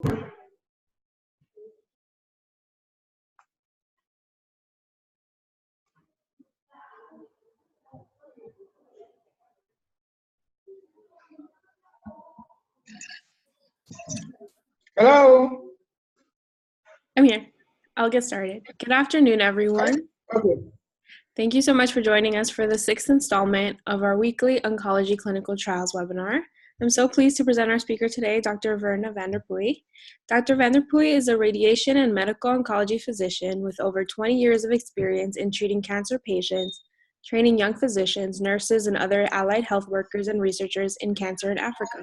Hello. I'm here. I'll get started. Good afternoon, everyone. Okay. Thank you so much for joining us for the 6th installment of our weekly Oncology Clinical Trials webinar. I'm so pleased to present our speaker today, Dr. Verna van der Pooij. Dr. van der Pooij is a radiation and medical oncology physician with over 20 years of experience in treating cancer patients, training young physicians, nurses, and other allied health workers and researchers in cancer in Africa.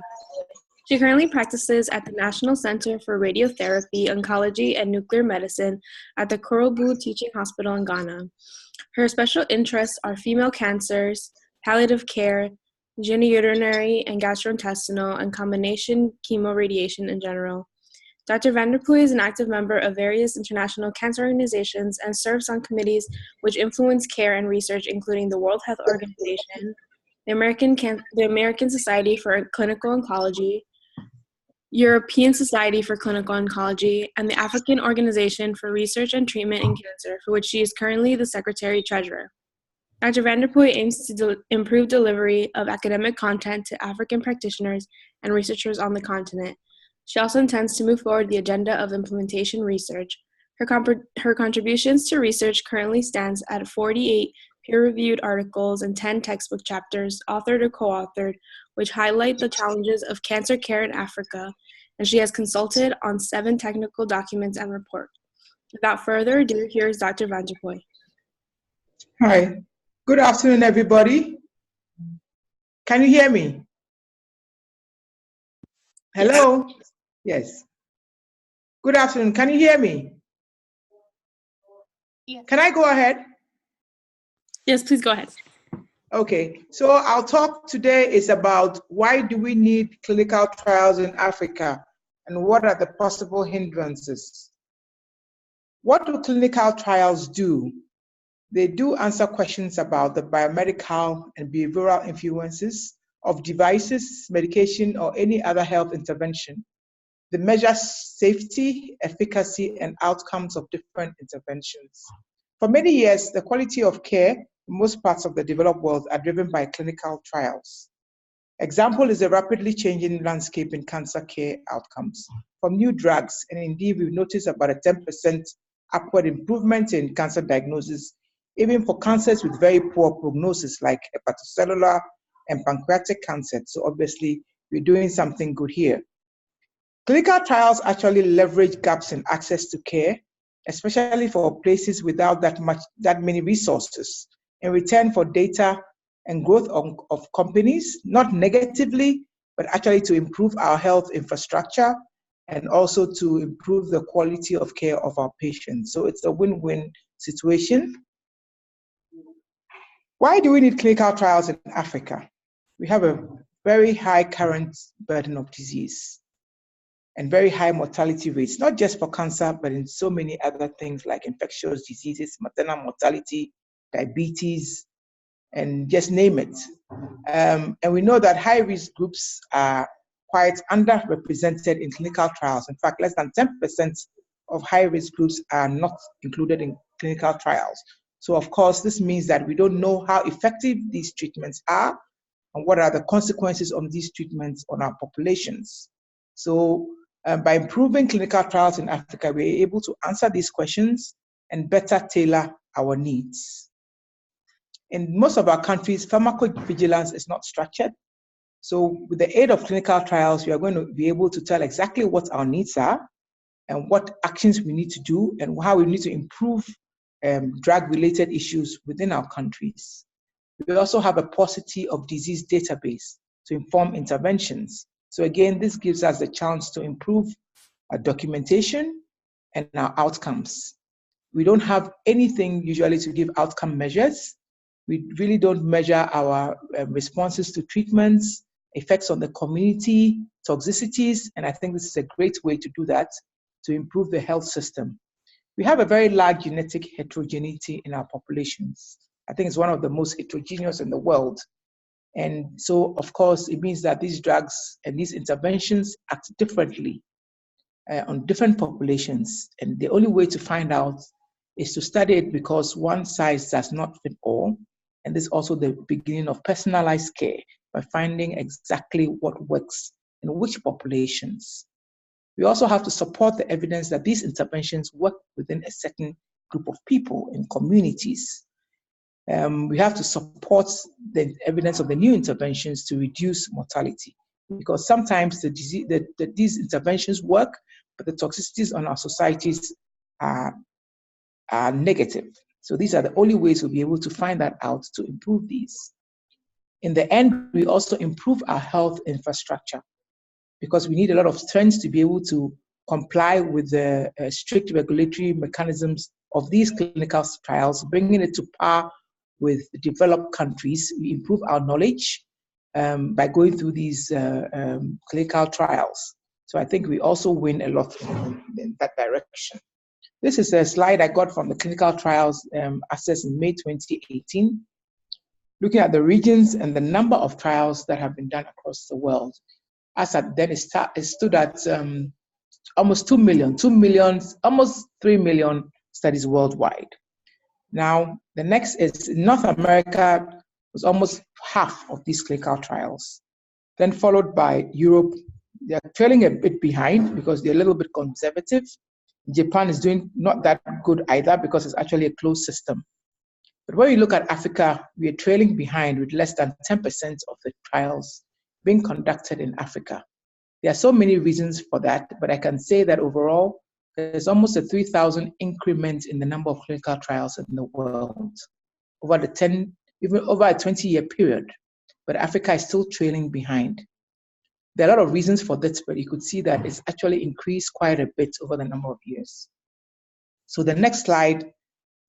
She currently practices at the National Center for Radiotherapy, Oncology, and Nuclear Medicine at the Korobu Teaching Hospital in Ghana. Her special interests are female cancers, palliative care, genitourinary and gastrointestinal, and combination chemoradiation in general. Dr. van der Pooij is an active member of various international cancer organizations and serves on committees which influence care and research, including the World Health Organization, the American Society for Clinical Oncology, European Society for Clinical Oncology, and the African Organization for Research and Treatment in Cancer, for which she is currently the Secretary-Treasurer. Dr. van der Pooij aims to improve delivery of academic content to African practitioners and researchers on the continent. She also intends to move forward the agenda of implementation research. Her contributions to research currently stands at 48 peer-reviewed articles and 10 textbook chapters, authored or co-authored, which highlight the challenges of cancer care in Africa, and she has consulted on 7 technical documents and reports. Without further ado, here is Dr. van der Pooij. Hi. Good afternoon, everybody. Can you hear me? Hello? Yes. Good afternoon. Can you hear me? Yes. Can I go ahead? Yes, please go ahead. Okay. So our talk today is about why do we need clinical trials in Africa and what are the possible hindrances? What do clinical trials do? They do answer questions about the biomedical and behavioral influences of devices, medication, or any other health intervention. They measure safety, efficacy, and outcomes of different interventions. For many years, the quality of care in most parts of the developed world are driven by clinical trials. Example is the rapidly changing landscape in cancer care outcomes. From new drugs, and indeed we've noticed about a 10% upward improvement in cancer diagnosis, even for cancers with very poor prognosis like hepatocellular and pancreatic cancer. So obviously, we're doing something good here. Clinical trials actually leverage gaps in access to care, especially for places without that many resources, in return for data and growth of companies, not negatively, but actually to improve our health infrastructure and also to improve the quality of care of our patients. So it's a win-win situation. Why do we need clinical trials in Africa? We have a very high current burden of disease and very high mortality rates, not just for cancer, but in so many other things like infectious diseases, maternal mortality, diabetes, and just name it. And we know that high-risk groups are quite underrepresented in clinical trials. In fact, less than 10% of high-risk groups are not included in clinical trials. So of course, this means that we don't know how effective these treatments are and what are the consequences of these treatments on our populations. So by improving clinical trials in Africa, we're able to answer these questions and better tailor our needs. In most of our countries, pharmacovigilance is not structured. So with the aid of clinical trials, we are going to be able to tell exactly what our needs are and what actions we need to do and how we need to improve drug-related issues within our countries. We also have a paucity of disease database to inform interventions. So again, this gives us the chance to improve our documentation and our outcomes. We don't have anything usually to give outcome measures. We really don't measure our responses to treatments, effects on the community, toxicities, and I think this is a great way to do that, to improve the health system. We have a very large genetic heterogeneity in our populations. I think it's one of the most heterogeneous in the world. And so, of course, it means that these drugs and these interventions act differently. on different populations. And the only way to find out is to study it, because one size does not fit all. And this is also the beginning of personalized care, by finding exactly what works in which populations. We also have to support the evidence that these interventions work within a certain group of people in communities. We have to support the evidence of the new interventions to reduce mortality, because sometimes these interventions work, but the toxicities on our societies are negative. So these are the only ways we'll be able to find that out to improve these. In the end, we also improve our health infrastructure, because we need a lot of strength to be able to comply with the strict regulatory mechanisms of these clinical trials, bringing it to par with developed countries. We improve our knowledge by going through these clinical trials. So I think we also win a lot in that direction. This is a slide I got from the clinical trials access in May 2018, looking at the regions and the number of trials that have been done across the world. As at then, it stood at almost 2 million, almost 3 million studies worldwide. Now, the next is North America, was almost half of these clinical trials. Then followed by Europe. They're trailing a bit behind because they're a little bit conservative. Japan is doing not that good either, because it's actually a closed system. But when you look at Africa, we are trailing behind with less than 10% of the trials being conducted in Africa. There are so many reasons for that, but I can say that overall, there's almost a 3,000 increment in the number of clinical trials in the world over even over a 20-year period. But Africa is still trailing behind. There are a lot of reasons for this, but you could see that it's actually increased quite a bit over the number of years. So the next slide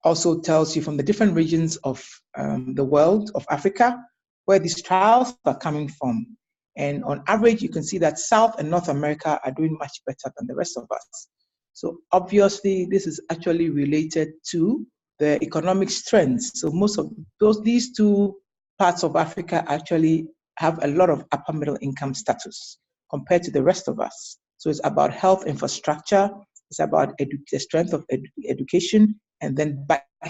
also tells you from the different regions of the world, of Africa, where these trials are coming from. And on average, you can see that South and North America are doing much better than the rest of us. So obviously, this is actually related to the economic strengths. So most of these two parts of Africa actually have a lot of upper middle income status compared to the rest of us. So it's about health infrastructure, it's about the strength of education, and then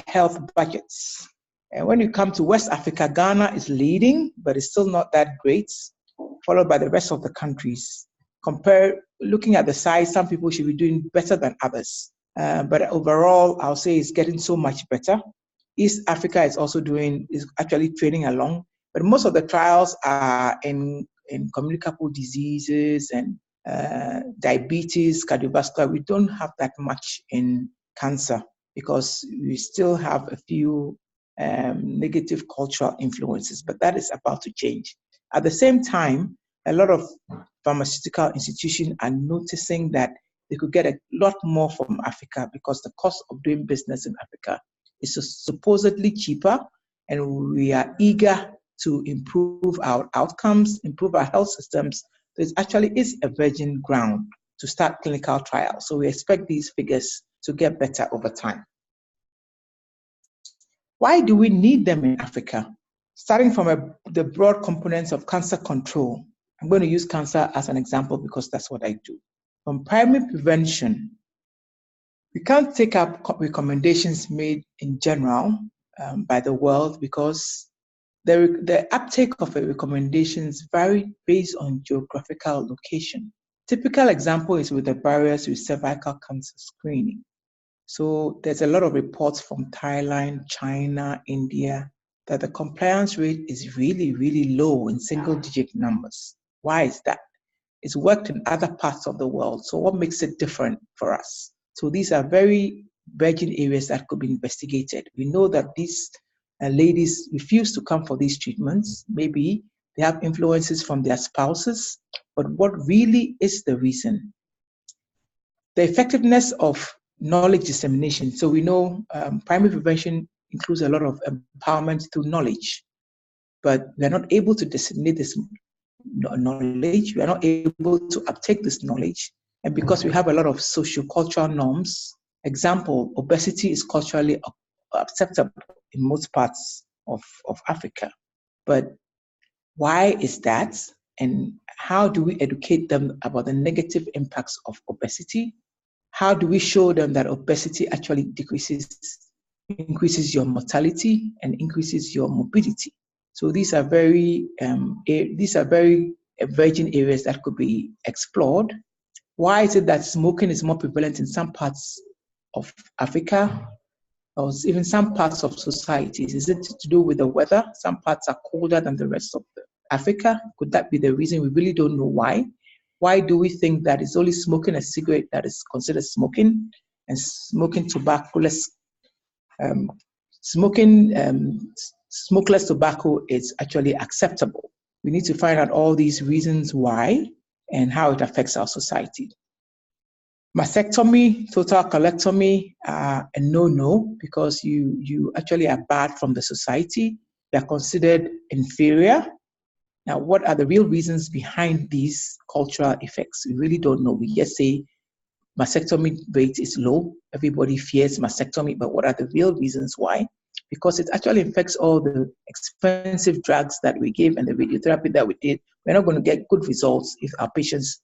health budgets. And when you come to West Africa, Ghana is leading, but it's still not that great, followed by the rest of the countries. Looking at the size, some people should be doing better than others. But overall, I'll say it's getting so much better. East Africa is actually trailing along, but most of the trials are in communicable diseases and diabetes, cardiovascular. We don't have that much in cancer because we still have a few negative cultural influences, but that is about to change. At the same time, a lot of pharmaceutical institutions are noticing that they could get a lot more from Africa because the cost of doing business in Africa is supposedly cheaper, and we are eager to improve our outcomes, improve our health systems. So it actually is a virgin ground to start clinical trials. So we expect these figures to get better over time. Why do we need them in Africa? Starting from the broad components of cancer control, I'm going to use cancer as an example because that's what I do. From primary prevention, we can't take up recommendations made in general by the world because the uptake of the recommendations vary based on geographical location. Typical example is with the barriers with cervical cancer screening. So there's a lot of reports from Thailand, China, India, that the compliance rate is really, really low in single-digit numbers. Why is that? It's worked in other parts of the world. So what makes it different for us? So these are very virgin areas that could be investigated. We know that these ladies refuse to come for these treatments. Maybe they have influences from their spouses, but what really is the reason? The effectiveness of knowledge dissemination. So we know primary prevention includes a lot of empowerment through knowledge, but we're not able to disseminate this knowledge. We are not able to uptake this knowledge. And because we have a lot of sociocultural norms, example, obesity is culturally acceptable in most parts of Africa. But why is that? and how do we educate them about the negative impacts of obesity? How do we show them that obesity actually increases your mortality and increases your morbidity? So these are very virgin areas that could be explored. Why is it that smoking is more prevalent in some parts of Africa or even some parts of societies? Is it to do with the weather? Some parts are colder than the rest of Africa. Could that be the reason? We really don't know why. Why do we think that it's only smoking a cigarette that is considered smoking, and smoking smokeless tobacco is actually acceptable? We need to find out all these reasons why and how it affects our society. Mastectomy, total colectomy are a no-no because you actually are barred from the society. They are considered inferior. Now, what are the real reasons behind these cultural effects? We really don't know. We just say mastectomy rate is low. Everybody fears mastectomy, but what are the real reasons why? Because it actually affects all the expensive drugs that we give and the radiotherapy that we did. We're not going to get good results if our patients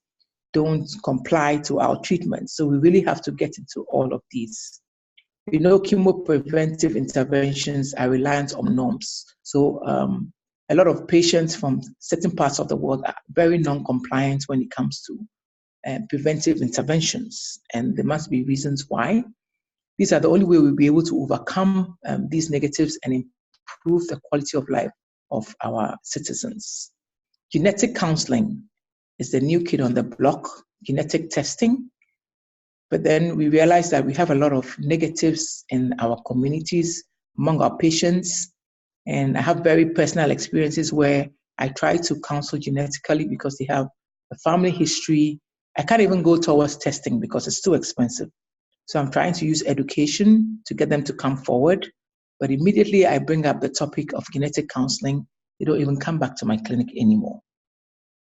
don't comply to our treatment. So we really have to get into all of these. We know chemopreventive interventions are reliant on norms. So a lot of patients from certain parts of the world are very non-compliant when it comes to preventive interventions, and there must be reasons why. These are the only way we'll be able to overcome these negatives and improve the quality of life of our citizens. Genetic counseling is the new kid on the block, genetic testing. But then we realize that we have a lot of negatives in our communities among our patients. And I have very personal experiences where I try to counsel genetically because they have a family history. I can't even go towards testing because it's too expensive. So I'm trying to use education to get them to come forward. But immediately I bring up the topic of genetic counseling, they don't even come back to my clinic anymore.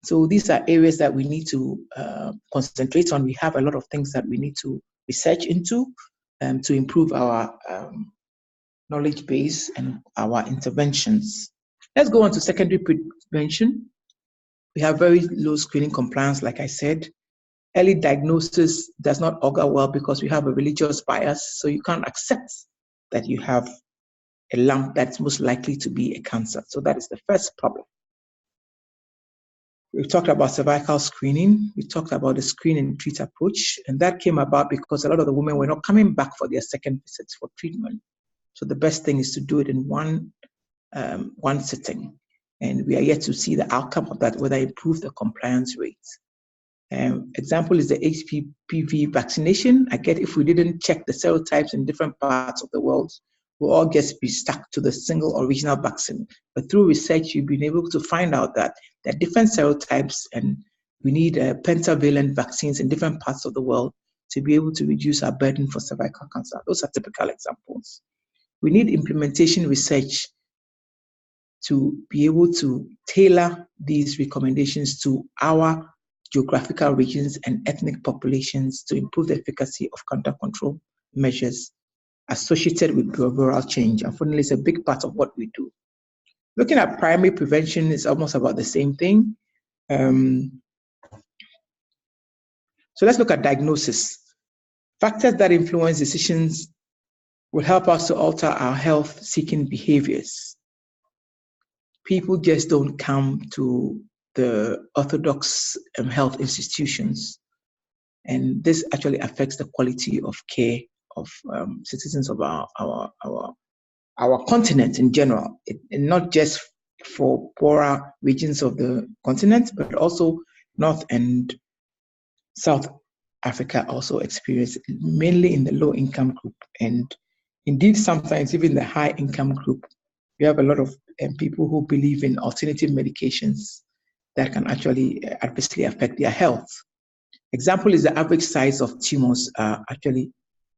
So these are areas that we need to concentrate on. We have a lot of things that we need to research into to improve our knowledge base and our interventions. Let's go on to secondary prevention. We have very low screening compliance, like I said. Early diagnosis does not augur well because we have a religious bias, so you can't accept that you have a lump that's most likely to be a cancer. So that is the first problem. We've talked about cervical screening. We talked about the screen and treat approach, and that came about because a lot of the women were not coming back for their second visits for treatment. So the best thing is to do it in one sitting, and we are yet to see the outcome of that, whether it improves the compliance rates. Example is the HPV vaccination. I get if we didn't check the serotypes in different parts of the world, we'll all just be stuck to the single original vaccine. But through research, you've been able to find out that there are different serotypes and we need pentavalent vaccines in different parts of the world to be able to reduce our burden for cervical cancer. Those are typical examples. We need implementation research to be able to tailor these recommendations to our geographical regions and ethnic populations to improve the efficacy of cancer control measures associated with behavioral change. Unfortunately, it's a big part of what we do. Looking at primary prevention is almost about the same thing. So let's look at diagnosis. Factors that influence decisions will help us to alter our health-seeking behaviors. People just don't come to the orthodox health institutions, and this actually affects the quality of care of citizens of our continent in general, and not just for poorer regions of the continent, but also North and South Africa also experience, mainly in the low-income group, and indeed sometimes even the high-income group. We have a lot of people who believe in alternative medications that can actually adversely affect their health. Example is the average size of tumors are actually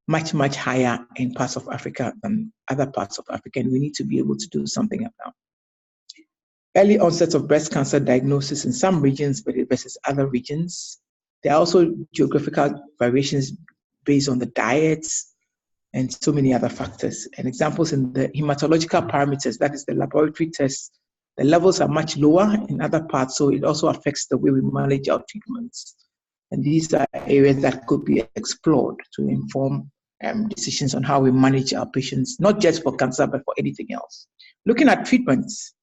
much, much higher in parts of Africa than other parts of Africa, and we need to be able to do something about it. Early onset of breast cancer diagnosis in some regions versus other regions. There are also geographical variations based on the diets and so many other factors. And examples in the hematological parameters, that is the laboratory tests The levels are much lower in other parts, so it also affects the way we manage our treatments. And these are areas that could be explored to inform decisions on how we manage our patients, not just for cancer, but for anything else. Looking at treatments,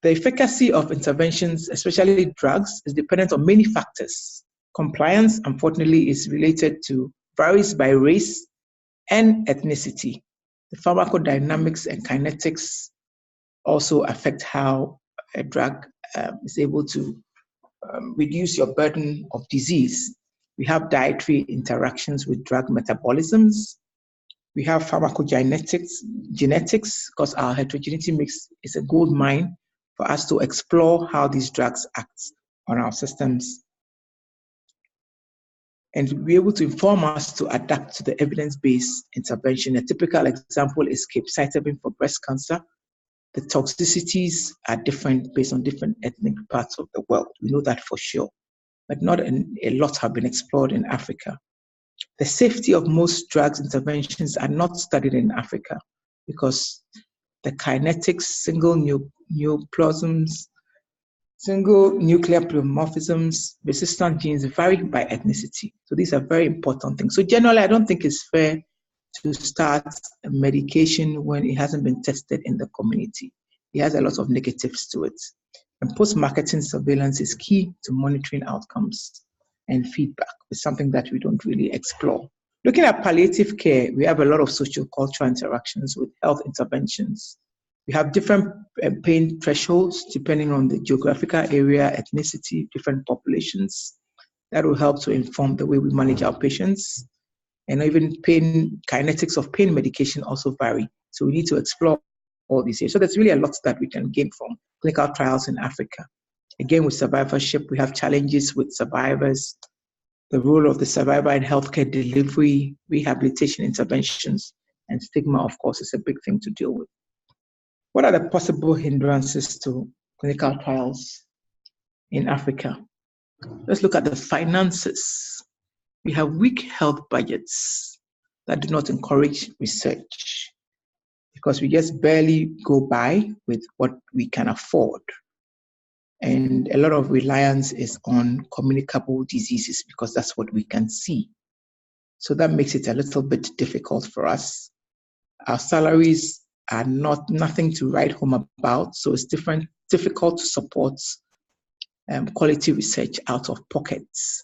the efficacy of interventions, especially drugs, is dependent on many factors. Compliance, unfortunately, is varies by race and ethnicity. The pharmacodynamics and kinetics also affect how a drug is able to reduce your burden of disease. We have dietary interactions with drug metabolisms. We have pharmacogenetics, because our heterogeneity is a gold mine for us to explore how these drugs act on our systems and be able to inform us to adapt to the evidence-based intervention. A typical example is capecitabine for breast cancer. The toxicities are different based on different ethnic parts of the world. We know that for sure, but not a lot have been explored in Africa. The safety of most drugs interventions are not studied in Africa because the kinetics, single neoplasms, single nuclear polymorphisms, resistant genes vary by ethnicity. So these are very important things. So generally, I don't think it's fair to start a medication when it hasn't been tested in the community. It has a lot of negatives to it. And post-marketing surveillance is key to monitoring outcomes and feedback. It's something that we don't really explore. Looking at palliative care, we have a lot of social-cultural interactions with health interventions. We have different pain thresholds depending on the geographical area, ethnicity, different populations. That will help to inform the way we manage our patients. And even kinetics of pain medication also vary. So we need to explore all these areas. So there's really a lot that we can gain from clinical trials in Africa. Again, with survivorship, we have challenges with survivors, the role of the survivor in healthcare delivery, rehabilitation interventions, and stigma, of course, is a big thing to deal with. What are the possible hindrances to clinical trials in Africa? Let's look at the finances. We have weak health budgets that do not encourage research because we just barely go by with what we can afford. And a lot of reliance is on communicable diseases because that's what we can see. So that makes it a little bit difficult for us. Our salaries are nothing to write home about, so it's difficult to support quality research out of pockets.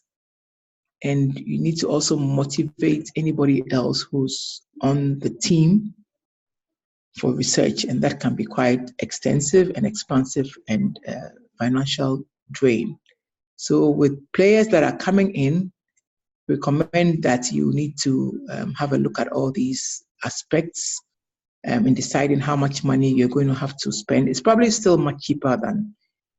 And you need to also motivate anybody else who's on the team for research, and that can be quite extensive and expansive and financial drain. So with players that are coming in, we recommend that you need to have a look at all these aspects in deciding how much money you're going to have to spend. It's probably still much cheaper than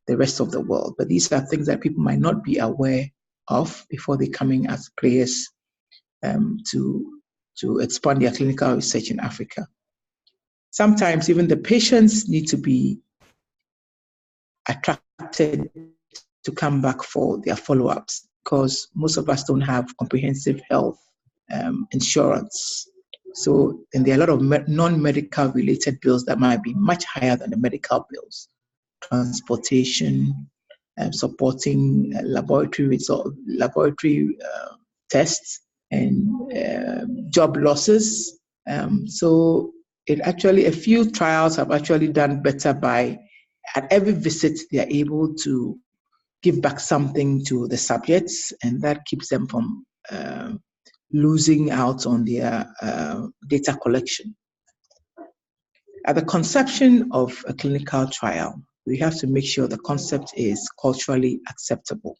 the rest of the world, but these are things that people might not be aware of before they come in as players to expand their clinical research in Africa. Sometimes even the patients need to be attracted to come back for their follow-ups because most of us don't have comprehensive health insurance. So, and there are a lot of non-medical related bills that might be much higher than the medical bills. Transportation, supporting laboratory tests, and job losses. So a few trials have actually done better by, at every visit, they are able to give back something to the subjects, and that keeps them from losing out on their data collection. At the conception of a clinical trial, we have to make sure the concept is culturally acceptable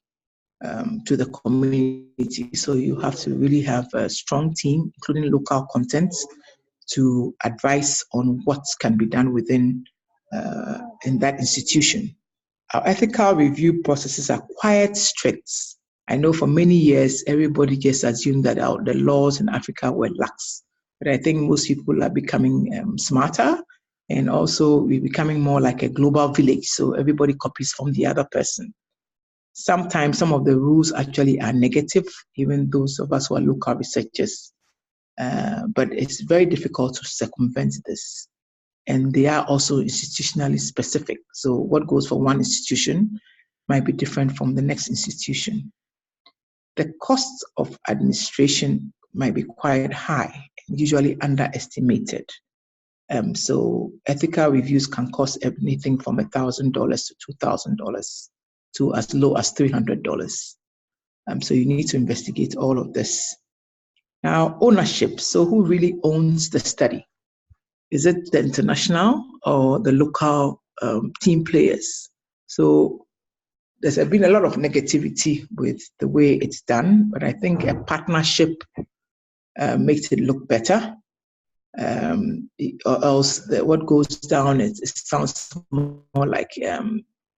to the community. So you have to really have a strong team, including local content, to advise on what can be done within in that institution. Our ethical review processes are quite strict. I know for many years, everybody just assumed that the laws in Africa were lax. But I think most people are becoming smarter, and also we're becoming more like a global village. So everybody copies from the other person. Sometimes some of the rules actually are negative, even those of us who are local researchers. But it's very difficult to circumvent this. and they are also institutionally specific. So what goes for one institution might be different from the next institution. The costs of administration might be quite high, usually underestimated. So ethical reviews can cost anything from $1,000 to $2,000 to as low as $300. So you need to investigate all of this. Now, ownership. So who really owns the study? Is it the international or the local team players? So there's been a lot of negativity with the way it's done, but I think a partnership makes it look better. Or else what goes down, it sounds more like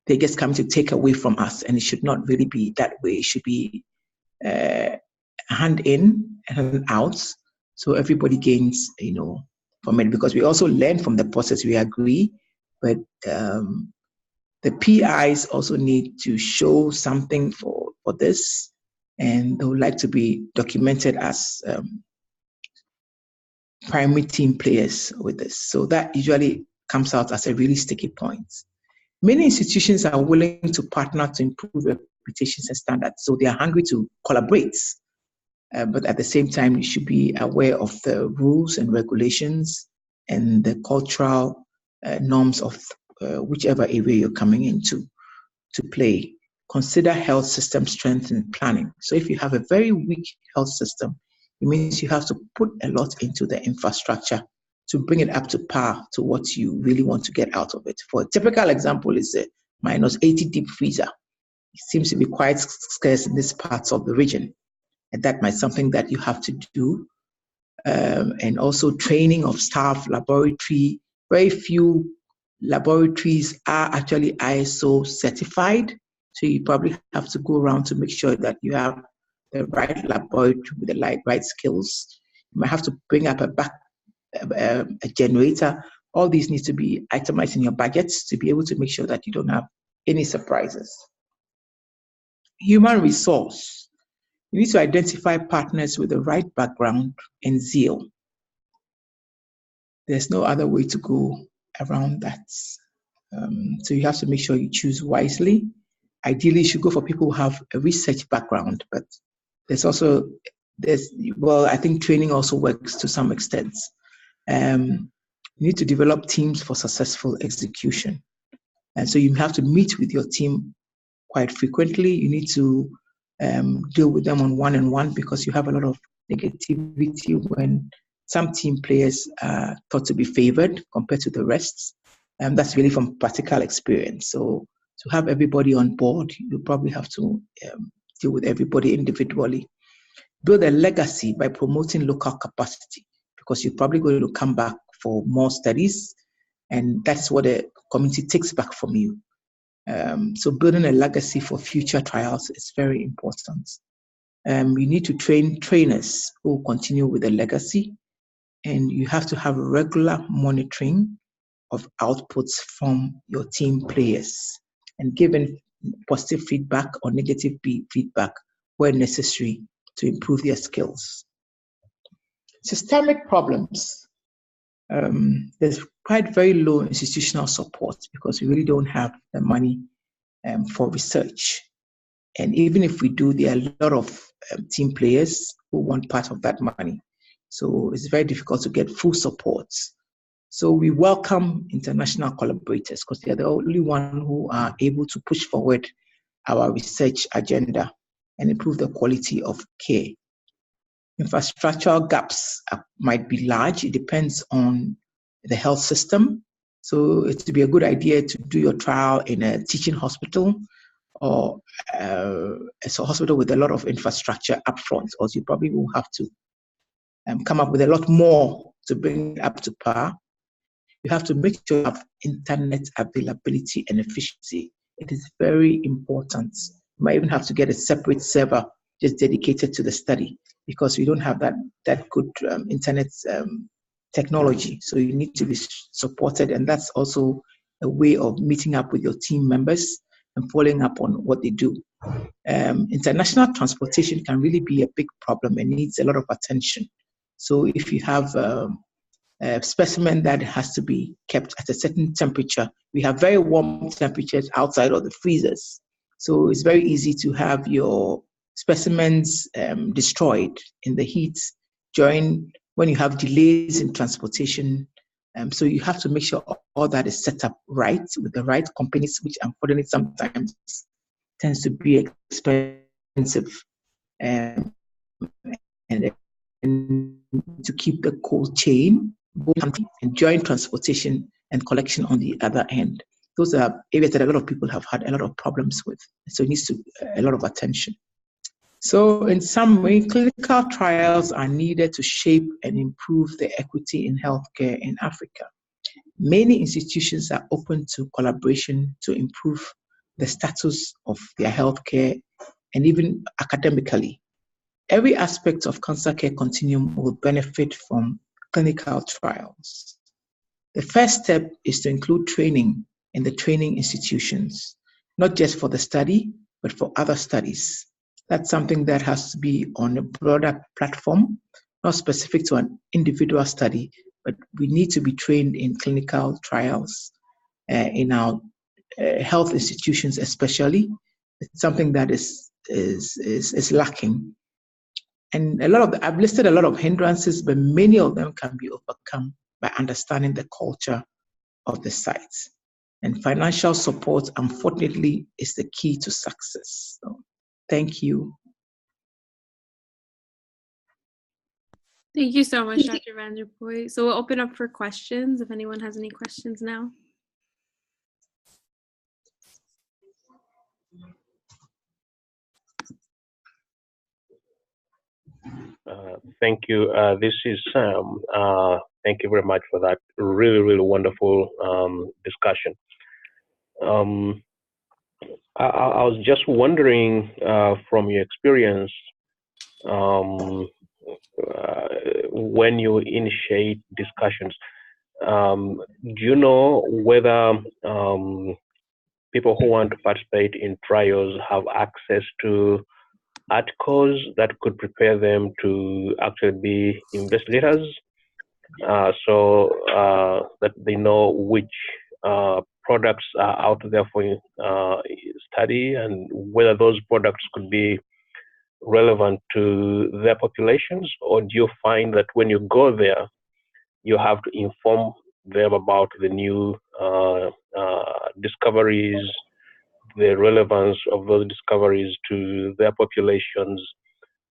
they just come to take away from us, and it should not really be that way. It should be hand in and hand out, so everybody gains, from it, because we also learn from the process. We agree, but the PIs also need to show something for this, and they would like to be documented as primary team players with this. So that usually comes out as a really sticky point. Many institutions are willing to partner to improve reputations and standards, so they are hungry to collaborate. But at the same time, you should be aware of the rules and regulations and the cultural norms of whichever area you're coming into to play. Consider health system strength and planning. So if you have a very weak health system, it means you have to put a lot into the infrastructure to bring it up to par to what you really want to get out of it. For a typical example is a -80 deep freezer. It seems to be quite scarce in these parts of the region. And that might be something that you have to do. And also training of staff, laboratory. Very few laboratories are actually ISO certified. So you probably have to go around to make sure that you have the right laboratory with the right skills. You might have to bring up a generator. All these need to be itemized in your budgets to be able to make sure that you don't have any surprises. Human resource. You need to identify partners with the right background and zeal. There's no other way to go around that. So you have to make sure you choose wisely. Ideally, you should go for people who have a research background, but I think training also works to some extent. You need to develop teams for successful execution. And so you have to meet with your team quite frequently. You need to deal with them on one-on-one, because you have a lot of negativity when some team players are thought to be favored compared to the rest. That's really from practical experience. So to have everybody on board, you probably have to deal with everybody individually. Build a legacy by promoting local capacity, because you're probably going to come back for more studies, and that's what the community takes back from you. So building a legacy for future trials is very important. You need to train trainers who continue with the legacy, and you have to have regular monitoring of outputs from your team players and giving positive feedback or negative feedback where necessary to improve their skills. Systemic problems. There's quite very low institutional support because we really don't have the money for research. And even if we do, there are a lot of team players who want part of that money. So it's very difficult to get full support. So we welcome international collaborators because they are the only ones who are able to push forward our research agenda and improve the quality of care. Infrastructural gaps might be large. It depends on the health system. So it would be a good idea to do your trial in a teaching hospital or a hospital with a lot of infrastructure upfront, or you probably will have to come up with a lot more to bring it up to par. You have to make sure you have internet availability and efficiency. It is very important. You might even have to get a separate server just dedicated to the study because we don't have that good internet technology. So you need to be supported, and that's also a way of meeting up with your team members and following up on what they do. International transportation can really be a big problem and needs a lot of attention. So if you have specimen that has to be kept at a certain temperature. We have very warm temperatures outside of the freezers. So it's very easy to have your specimens destroyed in the heat during when you have delays in transportation. So you have to make sure all that is set up right with the right companies, which unfortunately sometimes tends to be expensive, and to keep the cold chain, and joint transportation and collection on the other end. Those are areas that a lot of people have had a lot of problems with. So it needs a lot of attention. So in summary, clinical trials are needed to shape and improve the equity in healthcare in Africa. Many institutions are open to collaboration to improve the status of their healthcare and even academically. Every aspect of cancer care continuum will benefit from clinical trials. The first step is to include training in the training institutions, not just for the study, but for other studies. That's something that has to be on a broader platform, not specific to an individual study, but we need to be trained in clinical trials in our health institutions, especially. It's something that is lacking. And I've listed a lot of hindrances, but many of them can be overcome by understanding the culture of the sites. And financial support, unfortunately, is the key to success. So, thank you. Thank you so much, Dr. Vanderpoort. So we'll open up for questions if anyone has any questions now. Thank you. This is Sam. Thank you very much for that really, really wonderful discussion. I was just wondering, from your experience, when you initiate discussions, do you know whether people who want to participate in trials have access to articles that could prepare them to actually be investigators, so that they know which products are out there for study, and whether those products could be relevant to their populations? Or do you find that when you go there, you have to inform them about the new discoveries, the relevance of those discoveries to their populations,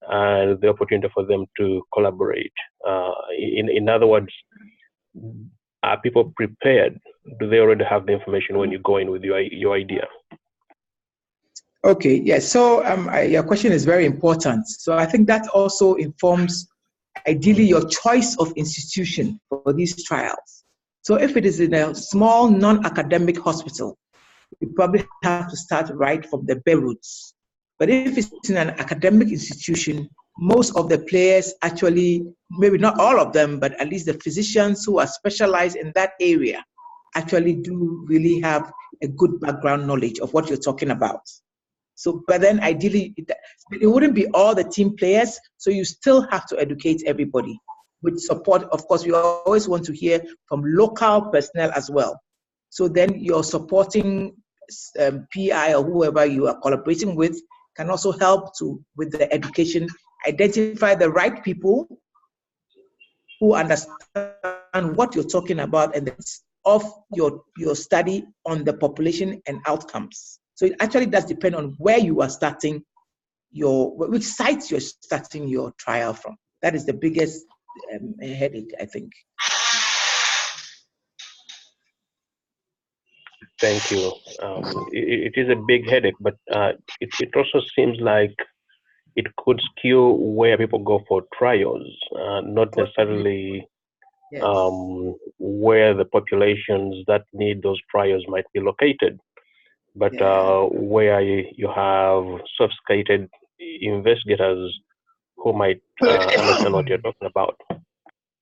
and the opportunity for them to collaborate? In other words, are people prepared? Do they already have the information when you go in with your idea? Okay, yes. So your question is very important. So I think that also informs, ideally, your choice of institution for these trials. So if it is in a small non-academic hospital, you probably have to start right from the bare roots. But if it's in an academic institution, most of the players actually, maybe not all of them, but at least the physicians who are specialized in that area actually do really have a good background knowledge of what you're talking about. So, but then ideally, it wouldn't be all the team players, so you still have to educate everybody with support. Of course, we always want to hear from local personnel as well. So then your supporting PI or whoever you are collaborating with can also help with the education, identify the right people who understand what you're talking about and of your study on the population and outcomes. So it actually does depend on where you are starting which sites you're starting your trial from. That is the biggest headache, I think. Thank you. It is a big headache, but it also seems like it could skew where people go for trials, not necessarily yes. Where the populations that need those trials might be located, but where you have sophisticated investigators who might understand what you're talking about.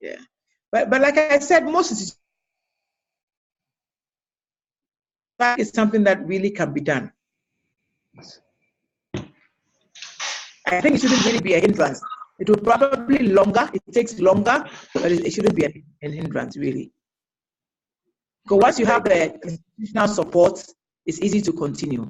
Yeah, but like I said, most is something that really can be done. I think it shouldn't really be a hindrance. It will probably longer. It takes longer, but it shouldn't be an hindrance, really. Because once you have the institutional support, it's easy to continue.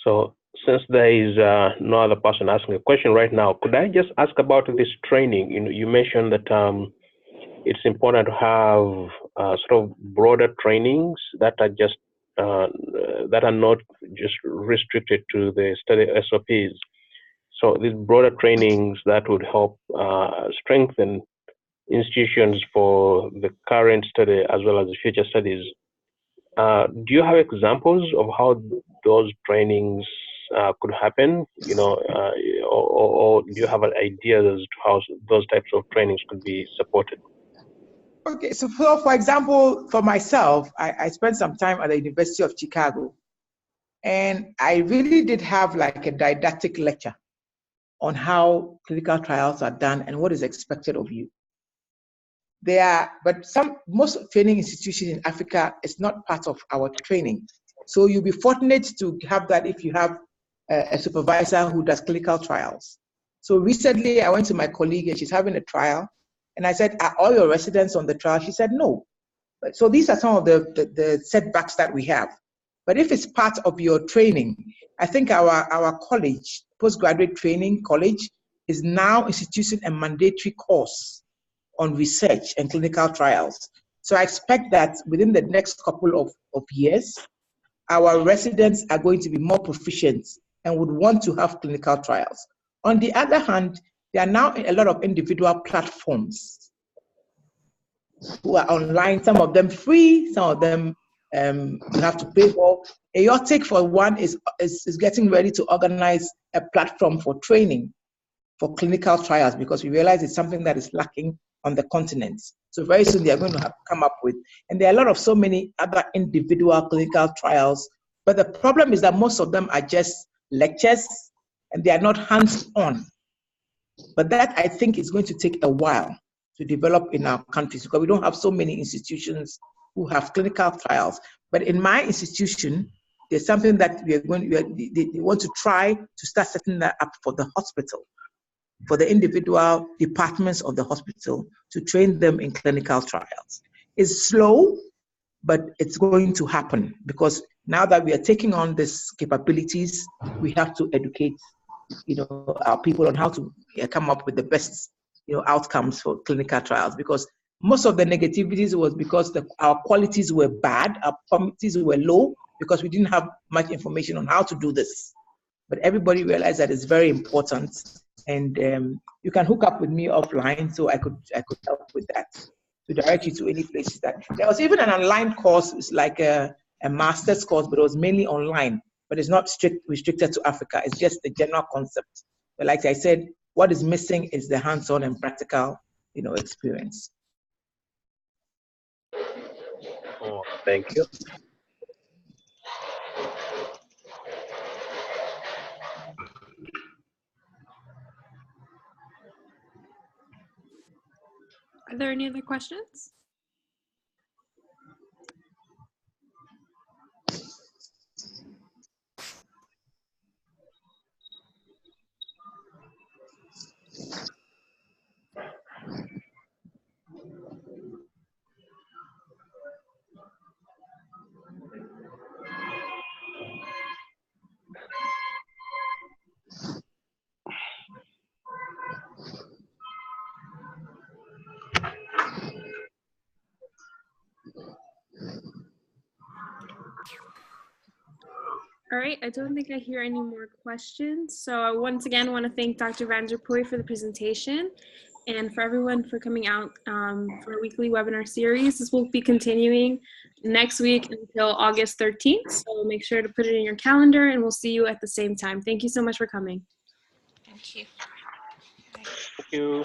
So since there is no other person asking a question right now, could I just ask about this training? You mentioned that it's important to have sort of broader trainings that are just that are not just restricted to the study SOPs. So these broader trainings that would help strengthen institutions for the current study as well as the future studies. Do you have examples of how those trainings could happen? Or do you have an idea as to how those types of trainings could be supported? Okay, so for example, for myself, I spent some time at the University of Chicago, and I really did have like a didactic lecture on how clinical trials are done and what is expected of you. But most training institutions in Africa is not part of our training. So you'll be fortunate to have that if you have a supervisor who does clinical trials. So recently I went to my colleague and she's having a trial, and I said, are all your residents on the trial? She said, no. So these are some of the setbacks that we have. But if it's part of your training, I think our college, postgraduate training college, is now instituting a mandatory course on research and clinical trials. So I expect that within the next couple of years, our residents are going to be more proficient and would want to have clinical trials. On the other hand, there are now a lot of individual platforms who are online, some of them free, some of them you have to pay for. Aortic, for one, is getting ready to organize a platform for training for clinical trials, because we realize it's something that is lacking on the continent. So very soon they are going to come up with, and there are a lot of so many other individual clinical trials, but the problem is that most of them are just lectures and they are not hands-on. But that, I think, is going to take a while to develop in our countries because we don't have so many institutions who have clinical trials. But in my institution, there's something that they want to try to start setting that up for the hospital, for the individual departments of the hospital, to train them in clinical trials. It's slow, but it's going to happen because now that we are taking on these capabilities, we have to educate, our people on how to come up with the best, outcomes for clinical trials. Because most of the negativities was because our qualities were bad, our qualities were low, because we didn't have much information on how to do this. But everybody realized that it's very important. And you can hook up with me offline so I could help with that, to direct you to any places that. There was even an online course, it's like a master's course, but it was mainly online, but it's not restricted to Africa. It's just the general concept. But like I said, what is missing is the hands-on and practical, experience. Oh, thank you. Are there any other questions? All right, I don't think I hear any more questions. So I once again want to thank Dr. van der Pooij for the presentation and for everyone for coming out for a weekly webinar series. This will be continuing next week until August 13th. So make sure to put it in your calendar and we'll see you at the same time. Thank you so much for coming. Thank you. Thank you.